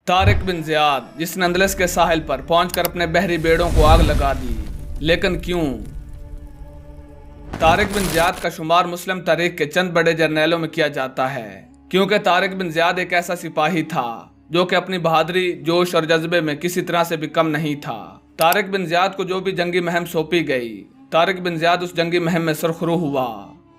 طارق بن زیاد جس نے اندلس کے ساحل پر پہنچ کر اپنے بحری بیڑوں کو آگ لگا دی، لیکن کیوں؟ طارق بن زیاد کا شمار مسلم تاریخ کے چند بڑے جرنیلوں میں کیا جاتا ہے، کیونکہ طارق بن زیاد ایک ایسا سپاہی تھا جو کہ اپنی بہادری، جوش اور جذبے میں کسی طرح سے بھی کم نہیں تھا۔ طارق بن زیاد کو جو بھی جنگی مہم سونپی گئی، طارق بن زیاد اس جنگی مہم میں سرخرو ہوا۔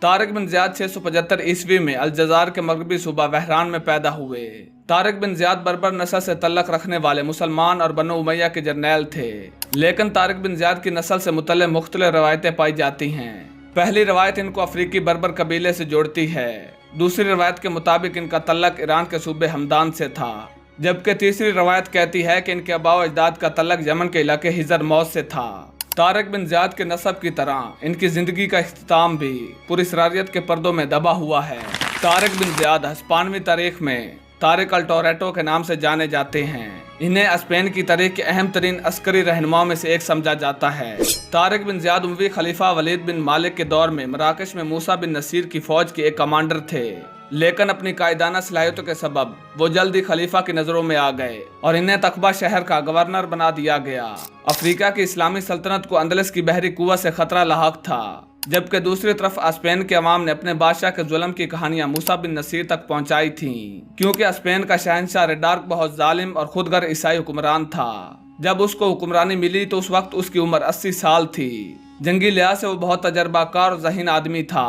طارق بن زیاد 675 عیسوی میں الجزائر کے مغربی صوبہ بحران میں پیدا ہوئے۔ طارق بن زیاد بربر نسل سے تعلق رکھنے والے مسلمان اور بنو امیہ کے جرنیل تھے، لیکن طارق بن زیاد کی نسل سے متعلق مختلف روایتیں پائی جاتی ہیں۔ پہلی روایت ان کو افریقی بربر قبیلے سے جوڑتی ہے، دوسری روایت کے مطابق ان کا تعلق ایران کے صوبے ہمدان سے تھا، جبکہ تیسری روایت کہتی ہے کہ ان کے آباء و اجداد کا تعلق یمن کے علاقے حضر موت سے تھا۔ طارق بن زیاد کے نسب کی طرح ان کی زندگی کا اختتام بھی پراسراریت کے پردوں میں دبا ہوا ہے۔ طارق بن زیاد ہسپانوی تاریخ میں طارق الٹوریٹو کے نام سے جانے جاتے ہیں۔ انہیں اسپین کی تاریخ کے اہم ترین عسکری رہنماؤں میں سے ایک سمجھا جاتا ہے۔ طارق بن زیاد اموی خلیفہ ولید بن مالک کے دور میں مراکش میں موسیٰ بن نصیر کی فوج کے ایک کمانڈر تھے، لیکن اپنی قائدانہ صلاحیتوں کے سبب وہ جلد ہی خلیفہ کی نظروں میں آ گئے اور انہیں تقبہ شہر کا گورنر بنا دیا گیا۔ افریقہ کی اسلامی سلطنت کو اندلس کی بحری قوت سے خطرہ لاحق تھا، جبکہ دوسری طرف اسپین کے عوام نے اپنے بادشاہ کے ظلم کی کہانیاں موسیٰ بن نصیر تک پہنچائی تھیں، کیونکہ اسپین کا شہنشاہ ریڈارک بہت ظالم اور خود غرض عیسائی حکمران تھا۔ جب اس کو حکمرانی ملی تو اس وقت اس کی عمر 80 سال تھی۔ جنگی لحاظ سے وہ بہت تجربہ کار اور ذہین آدمی تھا۔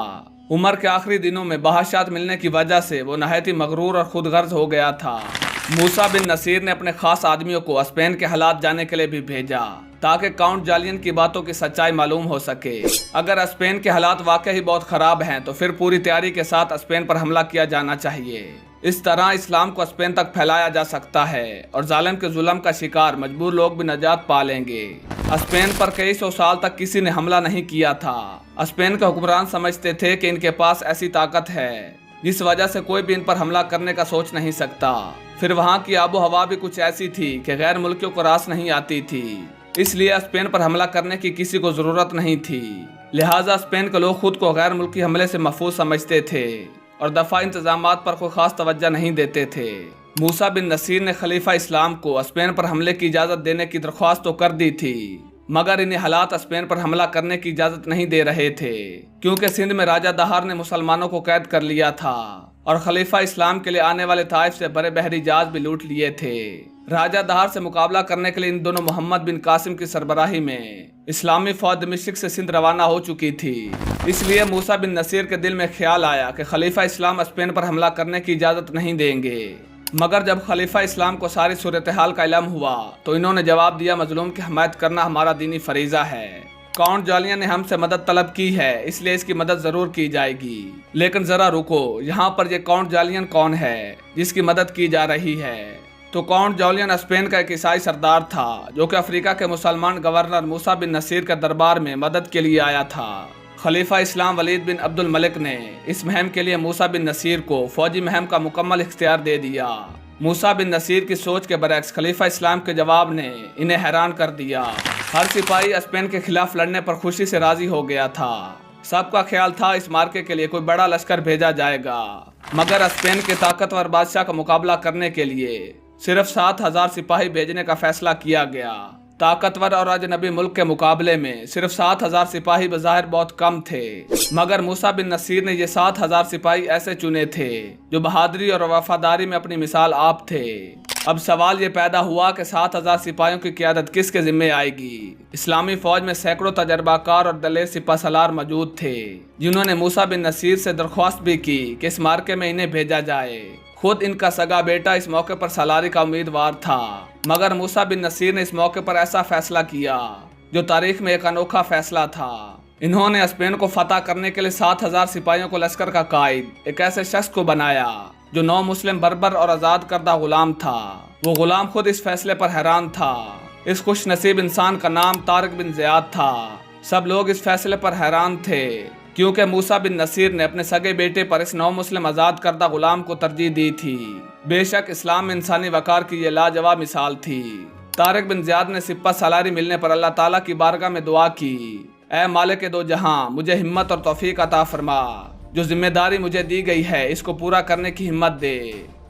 عمر کے آخری دنوں میں بادشاہت ملنے کی وجہ سے وہ نہایت ہی مغرور اور خود غرض ہو گیا تھا۔ موسیٰ بن نصیر نے اپنے خاص آدمیوں کو اسپین کے حالات جاننے کے لیے بھی بھیجا تاکہ کاؤنٹ جالین کی باتوں کی سچائی معلوم ہو سکے۔ اگر اسپین کے حالات واقعی بہت خراب ہیں تو پھر پوری تیاری کے ساتھ اسپین پر حملہ کیا جانا چاہیے۔ اس طرح اسلام کو اسپین تک پھیلایا جا سکتا ہے اور ظالم کے ظلم کا شکار مجبور لوگ بھی نجات پا لیں گے۔ اسپین پر کئی سو سال تک کسی نے حملہ نہیں کیا تھا۔ اسپین کے حکمران سمجھتے تھے کہ ان کے پاس ایسی طاقت ہے جس وجہ سے کوئی بھی ان پر حملہ کرنے کا سوچ نہیں سکتا۔ پھر وہاں کی آب و ہوا بھی کچھ ایسی تھی کہ غیر ملکیوں کو راس نہیں آتی تھی، اس لیے اسپین پر حملہ کرنے کی کسی کو ضرورت نہیں تھی۔ لہٰذا اسپین کے لوگ خود کو غیر ملکی حملے سے محفوظ سمجھتے تھے اور دفاعی انتظامات پر کوئی خاص توجہ نہیں دیتے تھے۔ موسیٰ بن نصیر نے خلیفہ اسلام کو اسپین پر حملے کی اجازت دینے کی درخواست تو کر دی تھی، مگر انہیں حالات اسپین پر حملہ کرنے کی اجازت نہیں دے رہے تھے، کیونکہ سندھ میں راجہ دہار نے مسلمانوں کو قید کر لیا تھا اور خلیفہ اسلام کے لیے آنے والے طائف سے بڑے بحری جہاز بھی لوٹ لیے تھے۔ راجہ دہار سے مقابلہ کرنے کے لیے ان دونوں محمد بن قاسم کی سربراہی میں اسلامی فوج دمشق سے سندھ روانہ ہو چکی تھی۔ اس لیے موسیٰ بن نصیر کے دل میں خیال آیا کہ خلیفہ اسلام اسپین پر حملہ کرنے کی اجازت نہیں دیں گے، مگر جب خلیفہ اسلام کو ساری صورتحال کا علم ہوا تو انہوں نے جواب دیا، مظلوم کی حمایت کرنا ہمارا دینی فریضہ ہے۔ کاؤنٹ جالین نے ہم سے مدد طلب کی ہے، اس لیے اس کی مدد ضرور کی جائے گی، لیکن ذرا رکو، یہاں پر یہ کاؤنٹ جالین کون ہے جس کی مدد کی جا رہی ہے؟ تو کاؤنٹ جالین اسپین کا ایک عیسائی سردار تھا جو کہ افریقہ کے مسلمان گورنر موسیٰ بن نصیر کے دربار میں مدد کے لیے آیا تھا۔ خلیفہ اسلام ولید بن عبد الملک نے اس مہم کے لیے موسیٰ بن نصیر کو فوجی مہم کا مکمل اختیار دے دیا۔ موسیٰ بن نصیر کی سوچ کے برعکس خلیفہ اسلام کے جواب نے انہیں حیران کر دیا۔ ہر سپاہی اسپین کے خلاف لڑنے پر خوشی سے راضی ہو گیا تھا۔ سب کا خیال تھا اس مارکے کے لیے کوئی بڑا لشکر بھیجا جائے گا، مگر اسپین کے طاقتور بادشاہ کا مقابلہ کرنے کے لیے صرف 7,000 سپاہی بھیجنے کا فیصلہ کیا گیا۔ طاقتور اور اجنبی ملک کے مقابلے میں صرف 7,000 سپاہی بظاہر بہت کم تھے، مگر موسیٰ بن نصیر نے یہ 7,000 سپاہی ایسے چنے تھے جو بہادری اور وفاداری میں اپنی مثال آپ تھے۔ اب سوال یہ پیدا ہوا کہ 7,000 سپاہیوں کی قیادت کس کے ذمہ آئے گی؟ اسلامی فوج میں سینکڑوں تجربہ کار اور دلیر سپہ سالار موجود تھے، جنہوں نے موسیٰ بن نصیر سے درخواست بھی کی کہ اس مارکے میں انہیں بھیجا جائے۔ خود ان کا سگا بیٹا اس موقع پر سالاری کا امیدوار تھا، مگر موسیٰ بن نصیر نے اس موقع پر ایسا فیصلہ کیا جو تاریخ میں ایک انوکھا فیصلہ تھا۔ انہوں نے اسپین کو فتح کرنے کے لیے 7,000 سپاہیوں کو لشکر کا قائد ایک ایسے شخص کو بنایا جو نو مسلم بربر اور آزاد کردہ غلام تھا۔ وہ غلام خود اس فیصلے پر حیران تھا۔ اس خوش نصیب انسان کا نام طارق بن زیاد تھا۔ سب لوگ اس فیصلے پر حیران تھے کیونکہ موسیٰ بن نصیر نے اپنے سگے بیٹے پر اس نو مسلم آزاد کردہ غلام کو ترجیح دی تھی۔ بے شک اسلام میں انسانی وقار کی یہ لاجواب مثال تھی۔ طارق بن زیاد نے سپہ سالاری ملنے پر اللہ تعالیٰ کی بارگاہ میں دعا کی، اے مالک دو جہاں، مجھے ہمت اور توفیق عطا فرما، جو ذمہ داری مجھے دی گئی ہے اس کو پورا کرنے کی ہمت دے۔